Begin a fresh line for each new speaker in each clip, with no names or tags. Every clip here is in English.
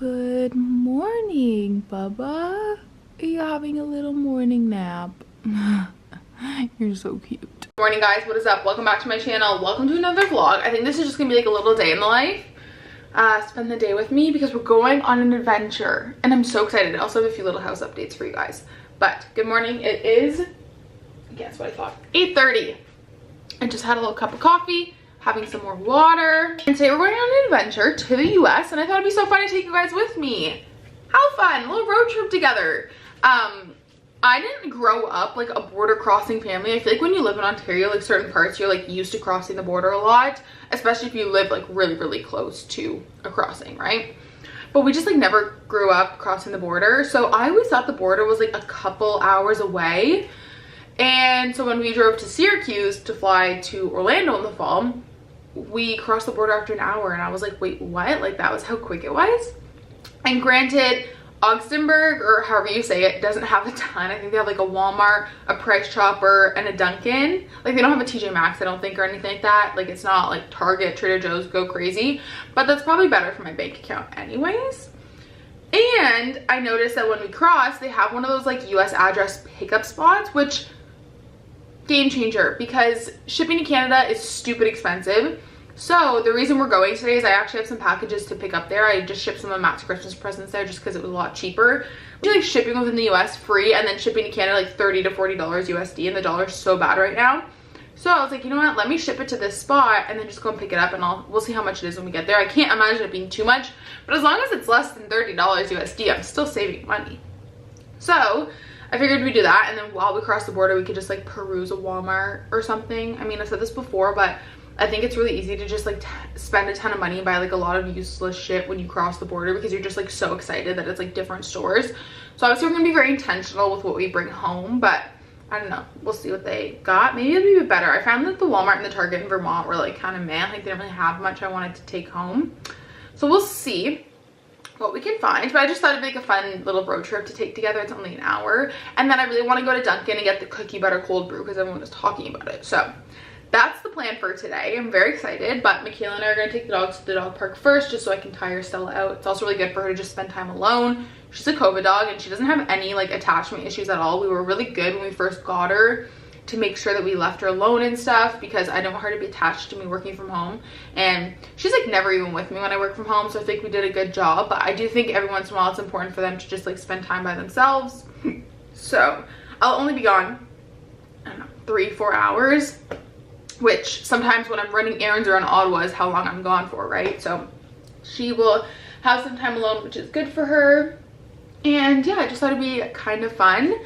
Good morning, Bubba. Are you having a little morning nap? You're so cute.
Morning guys, what is up? Welcome back to my channel. Welcome to another vlog. I think this is just gonna be like a little day in the life. Spend the day with me because we're going on an adventure and I'm so excited. I also have a few little house updates for you guys. But good morning. It is, guess what I thought, 8:30. I just had a little cup of coffee, having some more water, and today we're going on an adventure to the US, and I thought it'd be so fun to take you guys with me. How fun, a little road trip together. I didn't grow up like a border crossing family. I feel like when you live in Ontario, like certain parts, you're like used to crossing the border a lot, especially if you live like really close to a crossing, right? But we just like never grew up crossing the border, so I always thought the border was like a couple hours away. And so when we drove to Syracuse to fly to Orlando in the fall, we crossed the border after an hour, and I was like, wait, what? Like that was how quick it was? And granted, Augustenburg, or however you say it, doesn't have a ton. I think they have like a Walmart, a Price Chopper, and a Dunkin. Like they don't have a TJ Maxx, I don't think, or anything like that. Like it's not like Target, Trader Joe's, go crazy. But that's probably better for my bank account anyways. And I noticed that when we crossed, they have one of those like US address pickup spots, which game changer, because shipping to Canada is stupid expensive. So the reason we're going today is I actually have some packages to pick up there. I just shipped some of Matt's Christmas presents there just because it was a lot cheaper. I like shipping within the US free, and then shipping to Canada like $30 to $40 USD, and the dollar's so bad right now. So I was like, you know what, let me ship it to this spot and then just go and pick it up, and we'll see how much it is when we get there. I can't imagine it being too much, but as long as it's less than $30 USD, I'm still saving money. So I figured we'd do that, and then while we cross the border, we could just like peruse a Walmart or something. I mean, I've said this before, but I think it's really easy to just like spend a ton of money and buy like a lot of useless shit when you cross the border, because you're just like so excited that it's like different stores. So obviously we're gonna be very intentional with what we bring home, but I don't know, we'll see what they got. Maybe it'll be better. I found that the Walmart and the Target in Vermont were like kind of meh, like they didn't really have much I wanted to take home. So we'll see what we can find, but I just thought it'd be like a fun little road trip to take together. It's only an hour, and then I really want to go to Dunkin and get the cookie butter cold brew because everyone was talking about it. So that's the plan for today. I'm very excited, but Michaela and I are going to take the dogs to the dog park first just so I can tire Stella out. It's also really good for her to just spend time alone. She's a COVID dog and she doesn't have any like attachment issues at all. We were really good when we first got her to make sure that we left her alone and stuff, because I don't want her to be attached to me working from home, and she's like never even with me when I work from home, so I think we did a good job. But I do think every once in a while it's important for them to just like spend time by themselves. So I'll only be gone, I don't know, 3-4 hours, which sometimes when I'm running errands around Ottawa is how long I'm gone for, right? So she will have some time alone, which is good for her. And yeah, I just thought it'd be kind of fun.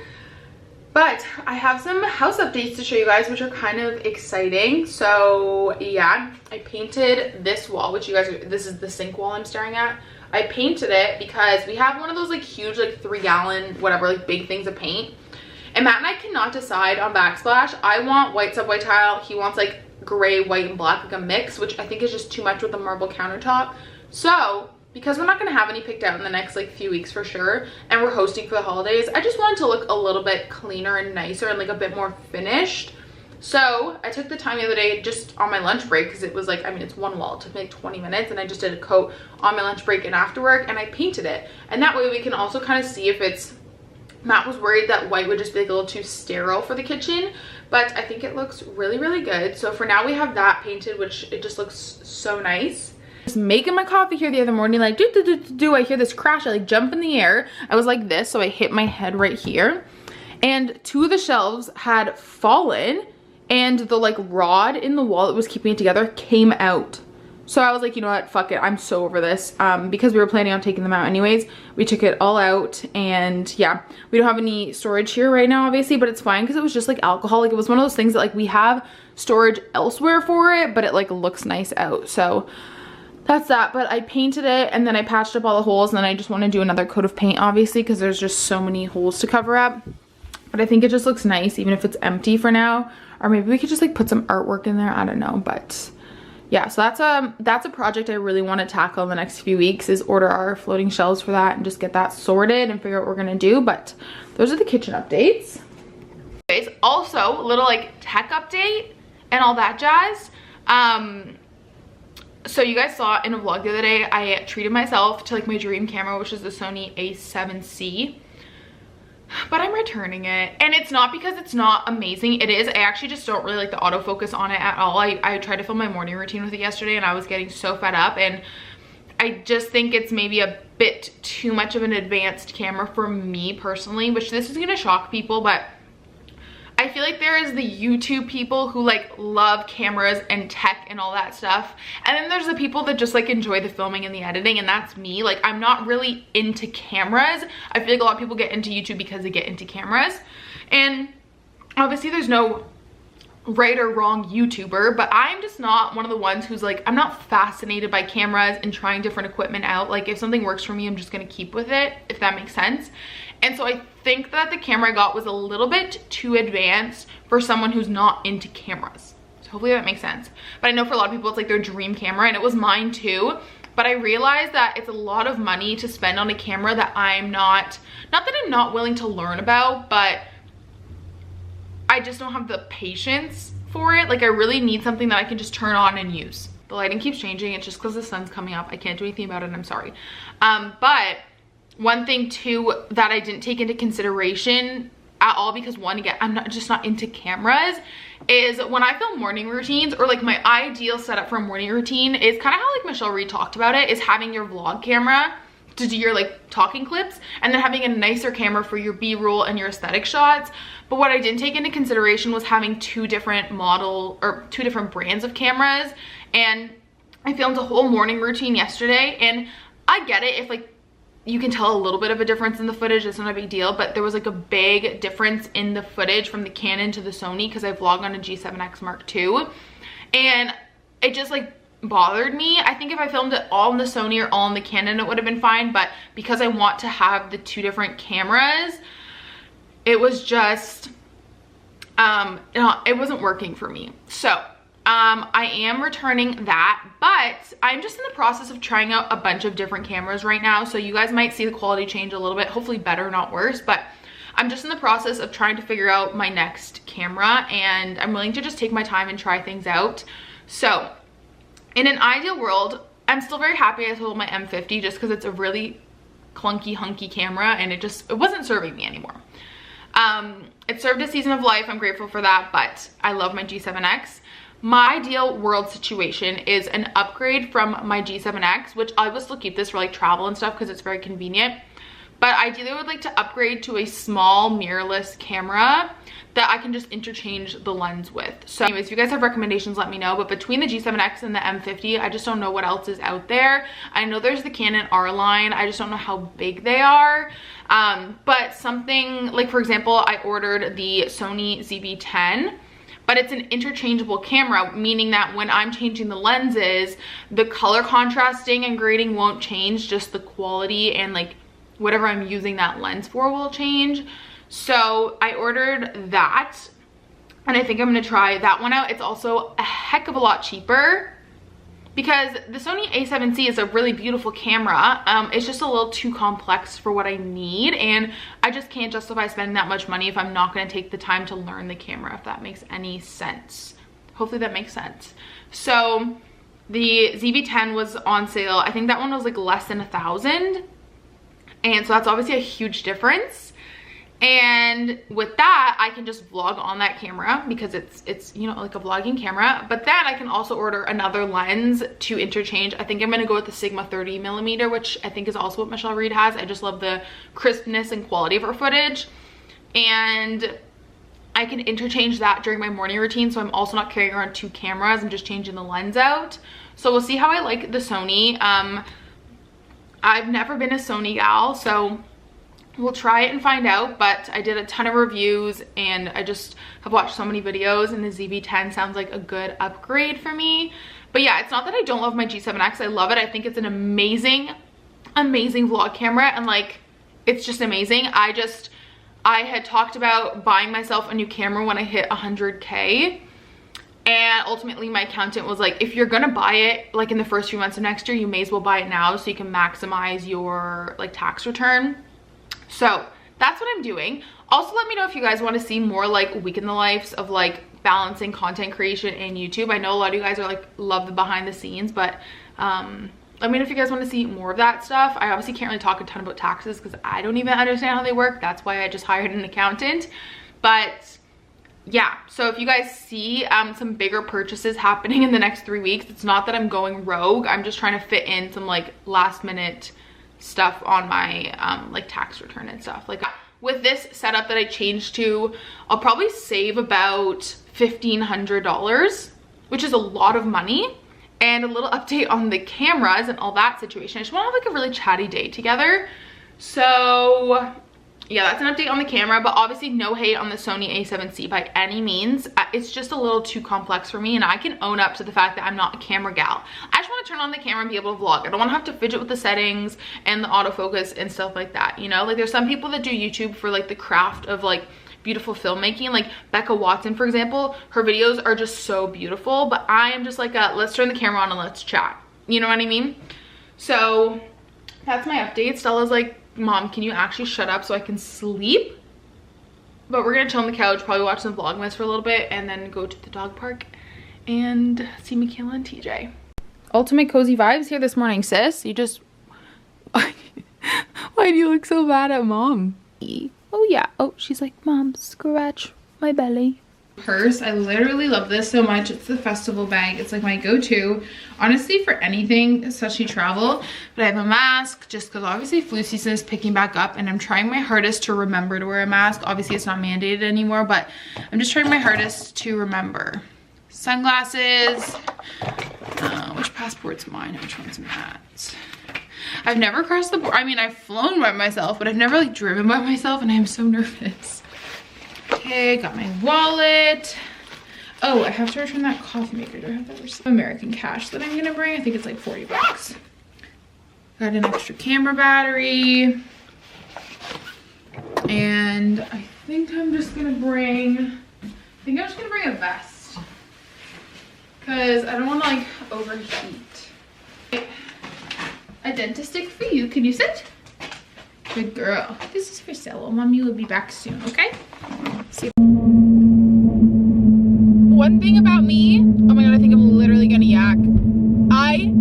But I have some house updates to show you guys, which are kind of exciting. So yeah, I painted this wall, which you guys are, this is the sink wall I'm staring at. I painted it because we have one of those like huge like 3-gallon whatever like big things of paint, and Matt and I cannot decide on backsplash. I want white subway tile, he wants like gray, white, and black, like a mix, which I think is just too much with the marble countertop. So because we're not going to have any picked out in the next like few weeks for sure, and we're hosting for the holidays, I just wanted to look a little bit cleaner and nicer and like a bit more finished. So I took the time the other day just on my lunch break, because it was like, I mean, it's one wall, it took me like 20 minutes, and I just did a coat on my lunch break and after work, and I painted it. And that way we can also kind of see if it's, Matt was worried that white would just be like a little too sterile for the kitchen, but I think it looks really good. So for now we have that painted, which it just looks so nice. I was making my coffee here the other morning, like do I hear this crash, I like jump in the air. I was like this, so I hit my head right here, and 2 of the shelves had fallen, and the like rod in the wall that was keeping it together came out. So I was like, you know what, fuck it, I'm so over this. Because we were planning on taking them out anyways, we took it all out. And yeah, we don't have any storage here right now obviously, but it's fine because it was just like alcohol. Like it was one of those things that like we have storage elsewhere for it, but it like looks nice out. So that's that. But I painted it, and then I patched up all the holes, and then I just want to do another coat of paint obviously because there's just so many holes to cover up. But I think it just looks nice even if it's empty for now, or maybe we could just like put some artwork in there, I don't know. But yeah, so that's a project I really want to tackle in the next few weeks, is order our floating shelves for that and just get that sorted and figure out what we're gonna do. But those are the kitchen updates. Anyways, also a little like tech update and all that jazz. So you guys saw in a vlog the other day, I treated myself to like my dream camera, which is the Sony a7C. But I'm returning it, and it's not because it's not amazing. It is. I actually just don't really like the autofocus on it at all. I tried to film my morning routine with it yesterday, and I was getting so fed up, and I just think it's maybe a bit too much of an advanced camera for me personally, which this is gonna shock people, but I feel like there is the YouTube people who like love cameras and tech and all that stuff. And then there's the people that just like enjoy the filming and the editing, and that's me. Like, I'm not really into cameras. I feel like a lot of people get into YouTube because they get into cameras. And obviously there's no right or wrong YouTuber, but I'm just not one of the ones who's like, I'm not fascinated by cameras and trying different equipment out. Like, if something works for me, I'm just gonna keep with it, if that makes sense. And so I think that the camera I got was a little bit too advanced for someone who's not into cameras. So hopefully that makes sense. But I know for a lot of people, it's like their dream camera, and it was mine too. But I realized that it's a lot of money to spend on a camera that I'm not that I'm not willing to learn about, but I just don't have the patience for it. Like, I really need something that I can just turn on and use. The lighting keeps changing. It's just because the sun's coming up. I can't do anything about it, I'm sorry. But one thing too that I didn't take into consideration at all, because one, again, I'm just not into cameras, is when I film morning routines, or like my ideal setup for a morning routine is kind of how like Michelle Reed talked about it, is having your vlog camera to do your like talking clips, and then having a nicer camera for your B-roll and your aesthetic shots. But what I didn't take into consideration was having two different brands of cameras. And I filmed a whole morning routine yesterday, and I get it if like you can tell a little bit of a difference in the footage, it's not a big deal, but there was like a big difference in the footage from the Canon to the Sony, because I vlog on a G7X Mark II, and it just like bothered me. I think if I filmed it all in the Sony or all in the Canon, it would have been fine, but because I want to have the two different cameras, it was just it wasn't working for me. So I am returning that, but I'm just in the process of trying out a bunch of different cameras right now, so you guys might see the quality change a little bit, hopefully better, not worse. But I'm just in the process of trying to figure out my next camera, and I'm willing to just take my time and try things out. So in an ideal world, I'm still very happy I sold my M50, just because it's a really clunky, hunky camera, and it wasn't serving me anymore. It served a season of life, I'm grateful for that, but I love my G7X. My ideal world situation is an upgrade from my G7X, which I will still keep this for like travel and stuff because it's very convenient. But ideally I would like to upgrade to a small mirrorless camera that I can just interchange the lens with. So anyways, if you guys have recommendations, let me know. But between the G7X and the M50, I just don't know what else is out there. I know there's the Canon R line. I just don't know how big they are. But something like, for example, I ordered the Sony ZV-10. But it's an interchangeable camera, meaning that when I'm changing the lenses, the color contrasting and grading won't change, just the quality and like whatever I'm using that lens for will change. So I ordered that, and I think I'm gonna try that one out. It's also a heck of a lot cheaper, because the Sony a7C is a really beautiful camera. It's just a little too complex for what I need, and I just can't justify spending that much money if I'm not going to take the time to learn the camera, if that makes any sense. Hopefully that makes sense. So the ZV-10 was on sale. I think that one was like less than $1,000, and so that's obviously a huge difference. And with that, I can just vlog on that camera because it's you know, like a vlogging camera. But then I can also order another lens to interchange. I think I'm gonna go with the Sigma 30mm, which I think is also what Michelle Reed has. I just love the crispness and quality of her footage, and I can interchange that during my morning routine, so I'm also not carrying around two cameras. I'm just changing the lens out. So we'll see how I like the Sony. I've never been a Sony gal, so we'll try it and find out. But I did a ton of reviews, and I just have watched so many videos, and the ZV-10 sounds like a good upgrade for me. But yeah, it's not that I don't love my G7X. I love it. I think it's an amazing vlog camera, and like, it's just amazing. I had talked about buying myself a new camera when I hit 100K, and ultimately my accountant was like, if you're gonna buy it like in the first few months of next year, you may as well buy it now so you can maximize your like tax return. So that's what I'm doing. Also, let me know if you guys want to see more like week in the lives of like balancing content creation and YouTube. I know a lot of you guys are like love the behind the scenes, but I mean, if you guys want to see more of that stuff, I obviously can't really talk a ton about taxes because I don't even understand how they work. That's why I just hired an accountant. But yeah, so if you guys see some bigger purchases happening in the next 3 weeks, it's not that I'm going rogue. I'm just trying to fit in some like last minute stuff on my like tax return and stuff. Like with this setup that I changed to, I'll probably save about $1,500, which is a lot of money. And a little update on the cameras and all that situation. I just want to have like a really chatty day together. So yeah, that's an update on the camera, but obviously no hate on the Sony a7C by any means. It's just a little too complex for me, and I can own up to the fact that I'm not a camera gal. I just want to turn on the camera and be able to vlog. I don't want to have to fidget with the settings and the autofocus and stuff like that, you know? Like there's some people that do YouTube for like the craft of like beautiful filmmaking, like Becca Watson, for example. Her videos are just so beautiful, but I am just like let's turn the camera on and let's chat. You know what I mean? So that's my update. Stella's like, Mom, can you actually shut up so I can sleep? But we're gonna chill on the couch, probably watch some Vlogmas for a little bit, and then go to the dog park and see Michaela and TJ. Ultimate cozy vibes here this morning, sis. You just why do you look so bad at Mom? Oh yeah. Oh, she's like, Mom, scratch my belly. Purse, I literally love this so much. It's the festival bag. It's like my go-to, honestly, for anything, especially travel. But I have a mask just because obviously flu season is picking back up, and I'm trying my hardest to remember to wear a mask. Obviously it's not mandated anymore, but I'm just trying my hardest to remember. Sunglasses. Which passport's mine? Which one's Matt's? I've never crossed the border. I mean, I've flown by myself, but I've never like driven by myself, and I'm so nervous. Okay, got my wallet. Oh, I have to return that coffee maker. Do I have that receipt? American cash that I'm gonna bring. I think it's like 40 bucks. Got an extra camera battery. And I think I'm just gonna bring, a vest. Cause I don't wanna like overheat. A dentist stick for you. Can you sit? Good girl. This is for Stella. Mommy will be back soon, okay? See. One thing about me, oh my god, I think I'm literally gonna yak. I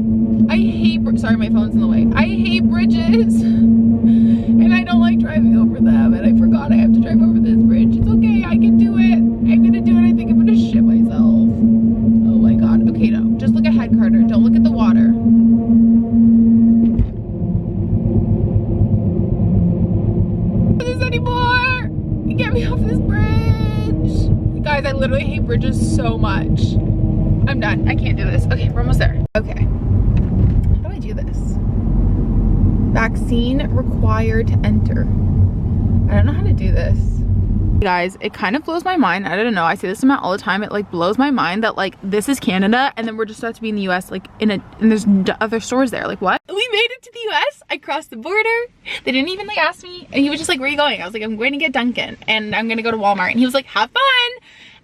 hate, sorry, my phone's in the way. I hate bridges. And I don't like driving over them. And I forgot I have to drive over this bridge. It's okay, I can do it. I'm gonna do it. I think I'm gonna shit myself. Oh my god. Okay, no. Just look ahead, Carter. Don't look at the water. Anymore. Get me off this bridge. Guys, I literally hate bridges so much. I'm done. I can't do this. Okay, we're almost there. Okay. How do I do this? Vaccine required to enter. I don't know how to do this. Guys, it kind of blows my mind. I don't know. I say this to Matt all the time. It like blows my mind that like this is Canada and then we're just about to be in the US, like and there's other stores there. Like what? We made it to the US. I crossed the border. They didn't even like ask me, and he was just like, where are you going? I was like, I'm going to get Dunkin and I'm gonna go to Walmart, and he was like, have fun.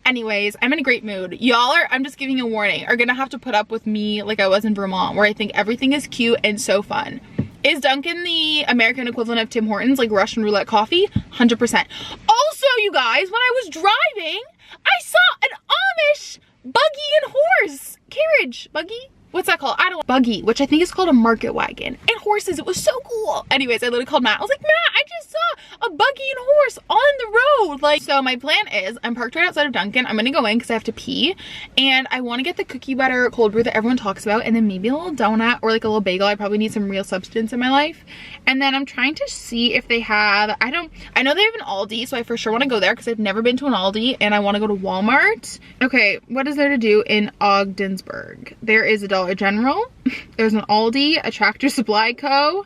Anyways, I'm in a great mood. Y'all are, I'm just giving you a warning, are gonna have to put up with me like I was in Vermont, where I think everything is cute and so fun. Is Dunkin the American equivalent of Tim Hortons, like Russian roulette coffee? 100%. Also, you guys, when I was driving, I saw an Amish buggy and horse carriage. Buggy? What's that called? I don't know. Buggy, which I think is called a market wagon. And horses. It was so cool. Anyways, I literally called Matt. I was like, Matt, I just saw a buggy and horse on the road. Like, so my plan is I'm parked right outside of Dunkin. I'm gonna go in because I have to pee. And I want to get the cookie butter cold brew that everyone talks about. And then maybe a little donut or like a little bagel. I probably need some real substance in my life. And then I'm trying to see if they have, I know they have an Aldi, so I for sure want to go there because I've never been to an Aldi, and I want to go to Walmart. Okay, what is there to do in Ogdensburg? There is a Dollar General, there's an Aldi, a Tractor Supply Co.,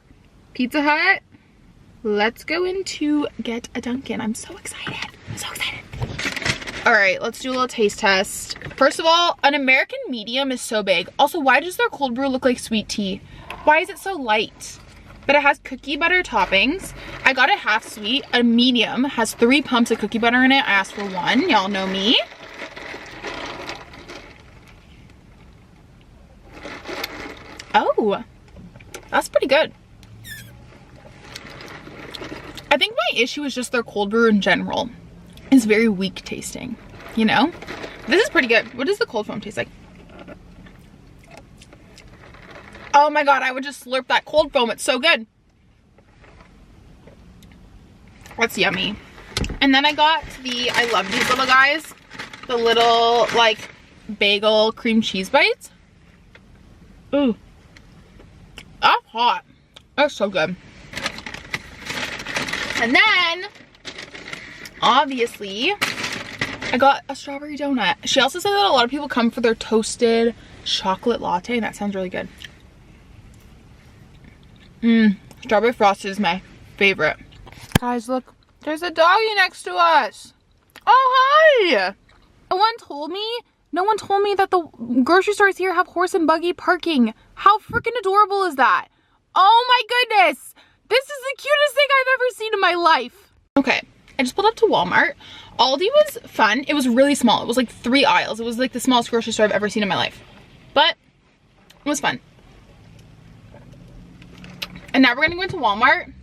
Pizza Hut. Let's go in to get a Dunkin'. I'm so excited. I'm so excited. All right, let's do a little taste test. First of all, an American medium is so big. Also, why does their cold brew look like sweet tea? Why is it so light? But it has cookie butter toppings. I got a half sweet. A medium has 3 pumps of cookie butter in it. I asked for 1. Y'all know me. Oh, that's pretty good. I think my issue is just their cold brew in general. It's very weak tasting, you know? This is pretty good. What does the cold foam taste like? Oh my god, I would just slurp that cold foam. It's so good. That's yummy. And then I got I love these little guys. The little, like, bagel cream cheese bites. Ooh. That's hot. That's so good. And then, obviously, I got a strawberry donut. She also said that a lot of people come for their toasted chocolate latte, and that sounds really good. Strawberry frosted is my favorite. Guys, look. There's a doggy next to us. Oh, hi. No one told me that the grocery stores here have horse and buggy parking. How freaking adorable is that? Oh my goodness. This is the cutest thing I've ever seen in my life. Okay, I just pulled up to Walmart. Aldi was fun. It was really small. It was like 3 aisles. It was like the smallest grocery store I've ever seen in my life. But it was fun. And now we're gonna go into Walmart.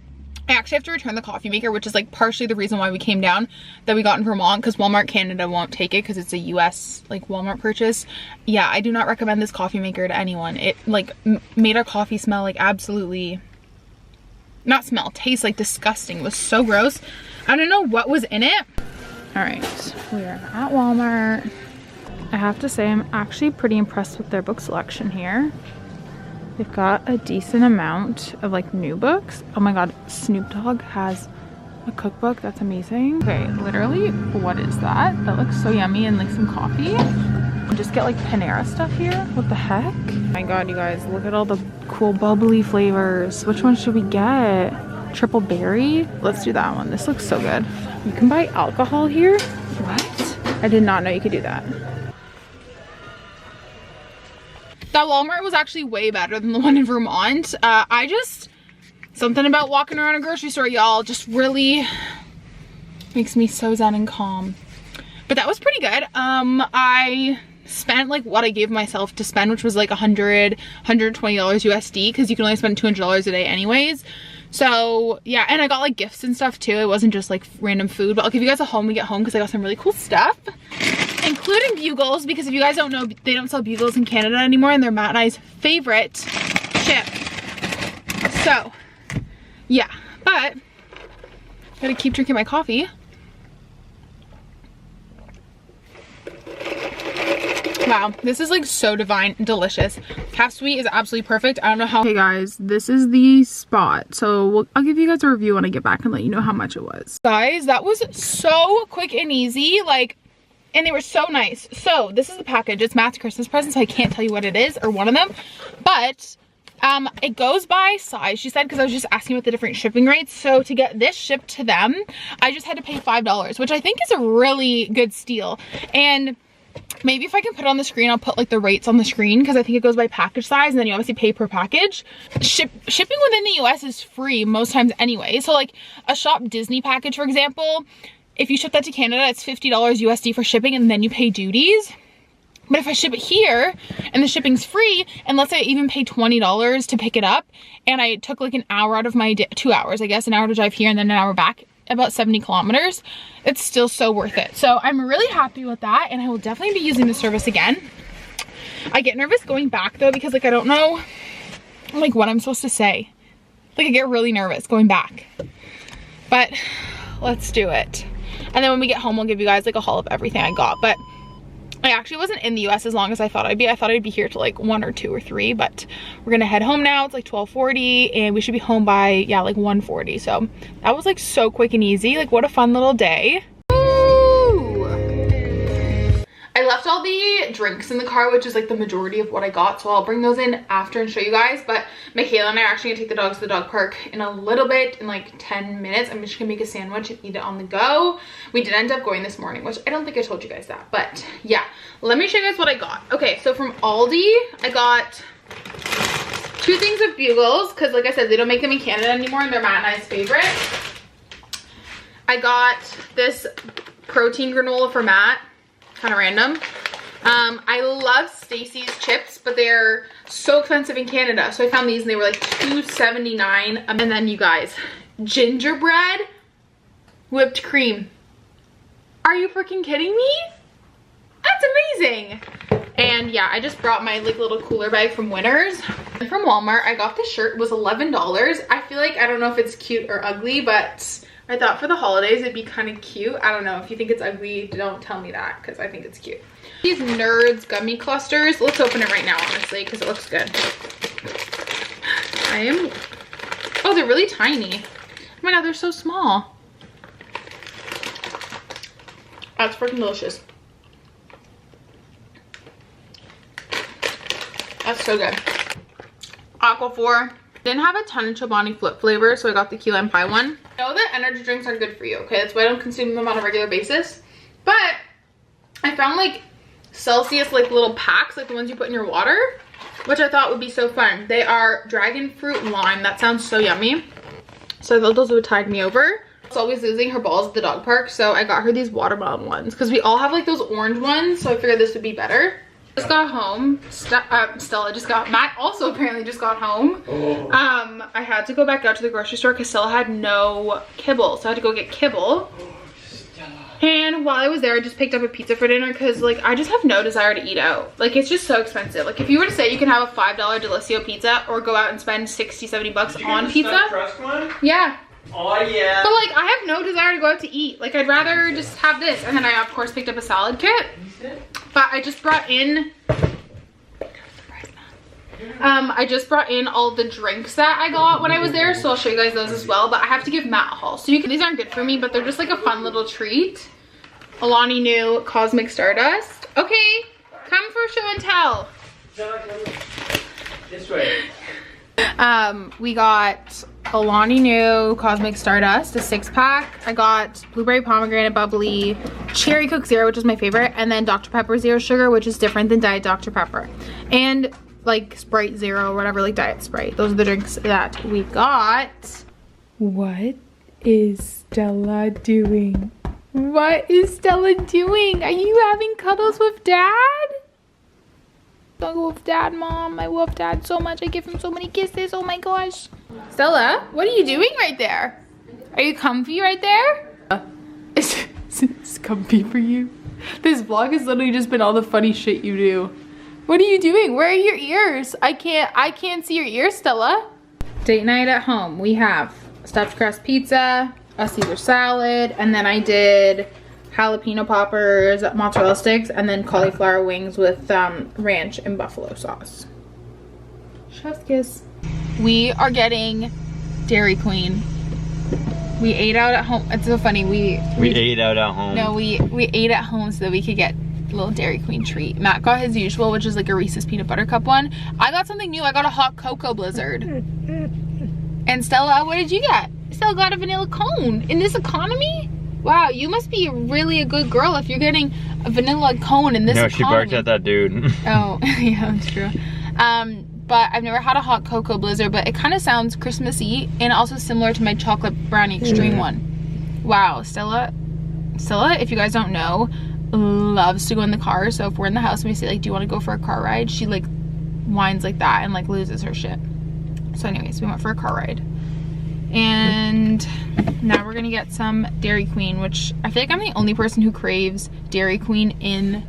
I actually have to return the coffee maker, which is like partially the reason why we came down, that we got in Vermont, because Walmart Canada won't take it because it's a US like Walmart purchase. Yeah, I do not recommend this coffee maker to anyone. It like made our coffee smell like absolutely, not smell, taste like disgusting. It was so gross. I don't know what was in it. All right, we are at Walmart. I have to say I'm actually pretty impressed with their book selection here. They've got a decent amount of like new books. Oh my god, Snoop Dogg has a cookbook. That's amazing. Okay, literally, what is that? That looks so yummy, and like some coffee. Just get like Panera stuff here. What the heck? Oh my god, you guys, look at all the cool bubbly flavors. Which one should we get? Triple berry? Let's do that one. This looks so good. You can buy alcohol here? What? I did not know you could do that. That Walmart was actually way better than the one in Vermont. Something about walking around a grocery store, y'all, just really makes me so zen and calm. But that was pretty good. I spent like what I gave myself to spend, which was like $120 USD, because you can only spend $200 a day anyways. So yeah, and I got like gifts and stuff too. It wasn't just like random food, but I'll give you guys a home we get home, because I got some really cool stuff, including bugles, because if you guys don't know, they don't sell bugles in Canada anymore, and they're Matt and I's favorite chip. So yeah, but gotta keep drinking my coffee. Wow, this is like so divine, delicious. Half sweet is absolutely perfect. I don't know how. Hey guys, this is the spot. So I'll give you guys a review when I get back and let you know how much it was. Guys, that was so quick and easy, like, and they were so nice. So this is the package. It's Matt's Christmas present, so I can't tell you what it is, or one of them, but it goes by size, she said, because I was just asking about the different shipping rates. So to get this shipped to them, I just had to pay $5, which I think is a really good steal. And maybe if I can put it on the screen, I'll put like the rates on the screen, because I think it goes by package size, and then you obviously pay per package. Shipping within the US is free most times anyway. So like a Shop Disney package, for example, if you ship that to Canada, it's $50 USD for shipping, and then you pay duties. But if I ship it here and the shipping's free, and let's say I even pay $20 to pick it up, and I took like an hour out of my day, 2 hours, I guess, an hour to drive here and then an hour back, about 70 kilometers, it's still so worth it. So I'm really happy with that, and I will definitely be using the service again. I get nervous going back though, because like I don't know like what I'm supposed to say. Like I get really nervous going back, but let's do it. And then when we get home, I'll give you guys like a haul of everything I got. But I actually wasn't in the US as long as I thought I'd be. I thought I'd be here till like 1 or 2 or 3, but we're gonna head home now. It's like 12:40, and we should be home by, yeah, like 1:40. So that was like so quick and easy. Like what a fun little day. I left all the drinks in the car, which is like the majority of what I got, so I'll bring those in after and show you guys. But Michaela and I are actually gonna take the dogs to the dog park in a little bit, in like 10 minutes. I'm just gonna make a sandwich and eat it on the go. We did end up going this morning, which I don't think I told you guys that, but yeah, let me show you guys what I got. Okay, so from Aldi, I got 2 things of bugles, because like I said, they don't make them in Canada anymore, and they're Matt and I's favorite. I got this protein granola for Matt. Kind of random. I love Stacy's chips, but they're so expensive in Canada, so I found these and they were like $2.79. And then you guys, gingerbread whipped cream. Are you freaking kidding me? That's That's amazing. And yeah, I just brought my like little cooler bag from Winners. And from Walmart, I got this shirt. It was $11. I feel like, I don't know if it's cute or ugly, but I thought for the holidays it'd be kind of cute. I don't know. If you think it's ugly, don't tell me that, because I think it's cute. These Nerds gummy clusters. Let's open it right now, honestly, because it looks good. Oh, they're really tiny. Oh my god, they're so small. That's freaking delicious. That's so good. Aquaphor. Didn't have a ton of Chobani Flip flavor, so I got the key lime pie one. I know that energy drinks are good for you, okay? That's why I don't consume them on a regular basis. But I found like Celsius like little packs, like the ones you put in your water, which I thought would be so fun. They are dragon fruit lime. That sounds so yummy. So I thought those would tide me over. She's always losing her balls at the dog park, so I got her these watermelon ones because we all have like those orange ones, so I figured this would be better. Just got home. Stella just got, Matt also apparently just got home. I had to go back out to the grocery store because Stella had no kibble, so I had to go get kibble. And while I was there, I just picked up a pizza for dinner because like I just have no desire to eat out. Like it's just so expensive. Like if you were to say you can have a $5 Delissio pizza or go out and spend 60-70 bucks on pizza.
Crust one?
Yeah.
Oh yeah.
But like I have no desire to go out to eat. Like I'd rather just have this. And then I of course picked up a salad kit. But I just brought in I just brought in all the drinks that I got when I was there, so I'll show you guys those as well. But I have to give Matt a haul. So these aren't good for me, but they're just like a fun little treat. Alani new Cosmic Stardust. Okay, come for show and tell.
This way.
We got Alani new Cosmic Stardust, a 6-pack. I got blueberry pomegranate bubbly, cherry Coke Zero, which is my favorite, and then Dr. Pepper Zero Sugar, which is different than Diet Dr. Pepper. And like Sprite Zero or whatever, like Diet Sprite. Those are the drinks that we got.
What is Stella doing? What is Stella doing? Are you having cuddles with Dad? Don't go with Dad, Mom. I love Dad so much. I give him so many kisses. Oh my gosh. Stella, what are you doing right there? Are you comfy right there? It's comfy for you. This vlog has literally just been all the funny shit you do. What are you doing? Where are your ears? I can't see your ears, Stella. Date night at home. We have stuffed crust pizza, a Caesar salad, and then I did jalapeno poppers, mozzarella sticks, and then cauliflower wings with ranch and buffalo sauce. Chef's kiss. We are getting Dairy Queen. We ate out at home. It's so funny. We
ate out at home.
No, we ate at home so that we could get a little Dairy Queen treat. Matt got his usual, which is like a Reese's peanut butter cup one. I got something new. I got a hot cocoa blizzard. And Stella, what did you get? Stella got a vanilla cone. In this economy? Wow, you must be really a good girl if you're getting a vanilla cone in this economy.
No, she barked at that dude.
Oh, yeah, that's true. But I've never had a hot cocoa blizzard, but it kind of sounds Christmassy and also similar to my chocolate brownie extreme one. Wow, Stella, if you guys don't know, loves to go in the car. So if we're in the house and we say like, do you want to go for a car ride? She like whines like that and like loses her shit. So anyways, we went for a car ride. And now we're gonna get some Dairy Queen, which I feel like I'm the only person who craves Dairy Queen in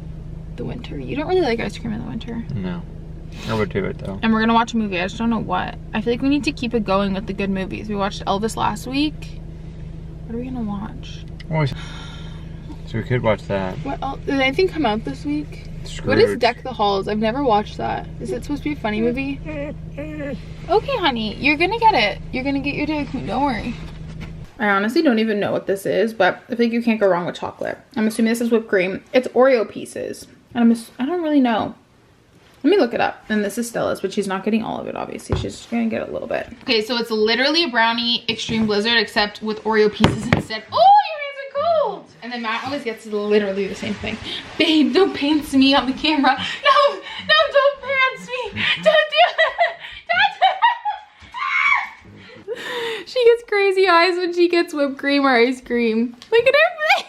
the winter. You don't really like ice cream in the winter.
No, I would do it though.
And we're gonna watch a movie. I just don't know what. I feel like we need to keep it going with the good movies. We watched Elvis last week. What are we gonna watch?
Oh, so we could watch that.
What else? Did anything come out this week?
Scrooge.
What is Deck the Halls? I've never watched that. Is it supposed to be a funny movie? Okay, honey, you're gonna get it. You're gonna get your Dairy Queen, don't worry. I honestly don't even know what this is, but I think you can't go wrong with chocolate. I'm assuming this is whipped cream. It's Oreo pieces. And I don't really know. Let me look it up. And this is Stella's, but she's not getting all of it, obviously. She's just gonna get a little bit. Okay, so it's literally a brownie extreme blizzard, except with Oreo pieces instead. Oh, your hands are cold! And then Matt always gets literally the same thing. Babe, don't pants me on the camera. No, don't pants me. Don't do it. She gets crazy eyes when she gets whipped cream or ice cream. Look at her face.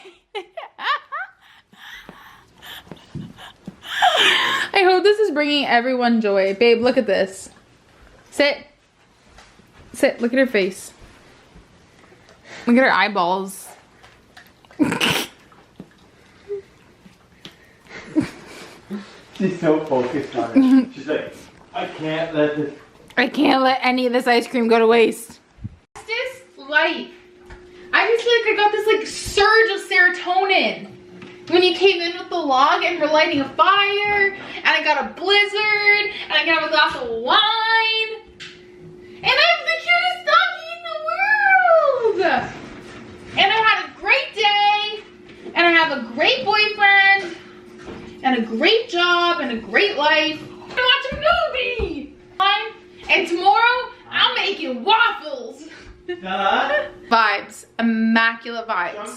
I hope this is bringing everyone joy. Babe, look at this. Sit. Look at her face. Look at her eyeballs.
She's so focused on it. She's like, I can't let this.
I can't let any of this ice cream go to waste.
This life. I just feel like I got this like surge of serotonin when you came in with the log and we're lighting a fire, and I got a blizzard, and I can have a glass of wine, and I have the cutest doggy in the world. And I had a great day, and I have a great boyfriend, and a great job, and a great life. I'm gonna watch a movie. And tomorrow, I'm making waffles. Vibes. Immaculate vibes.